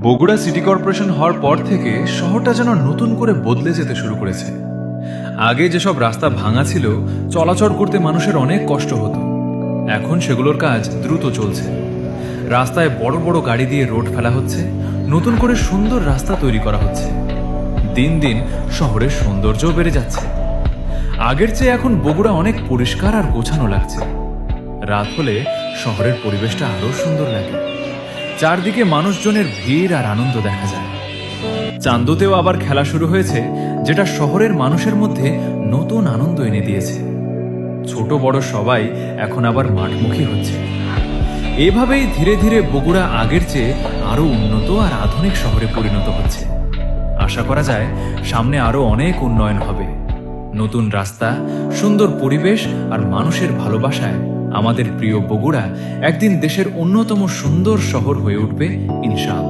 Bogura city corporation হওয়ার পর থেকে শহরটা যেন নতুন করে বদলে যেতে শুরু করেছে। আগে যেসব রাস্তা ভাঙা ছিল, চলাচল করতে মানুষের অনেক কষ্ট হতো। এখন সেগুলোর কাজ দ্রুত চলছে। রাস্তায় বড় বড় গাড়ি দিয়ে রোড ফেলা হচ্ছে, নতুন করে সুন্দর রাস্তা তৈরি করা হচ্ছে। দিন দিন শহরের সৌন্দর্যও বেড়ে যাচ্ছে। আগের চেয়ে এখন বগুড়া অনেক পরিষ্কার আর গোছানো লাগছে। রাত হলে শহরের পরিবেশটা আরো সুন্দর লাগে। চারদিকে মানুষজনের ভিড় আর আনন্দ দেখা যায়। চান্দোতেও আবার খেলা শুরু হয়েছে, যেটা শহরের মানুষের মধ্যে নতুন আনন্দ এনে দিয়েছে। ছোট বড় সবাই এখন আবার মাঠমুখী হচ্ছে। এভাবেই ধীরে ধীরে বগুড়া আগের চেয়ে আরো উন্নত আর আধুনিক শহরে পরিণত হচ্ছে। আশা করা যায় সামনে আরো অনেক উন্নয়ন হবে। নতুন রাস্তা, সুন্দর পরিবেশ আর মানুষের ভালোবাসায় আমাদের প্রিয় বগুড়া একদিন দেশের অন্যতম সুন্দর শহর হয়ে উঠবে ইনশাআল্লাহ।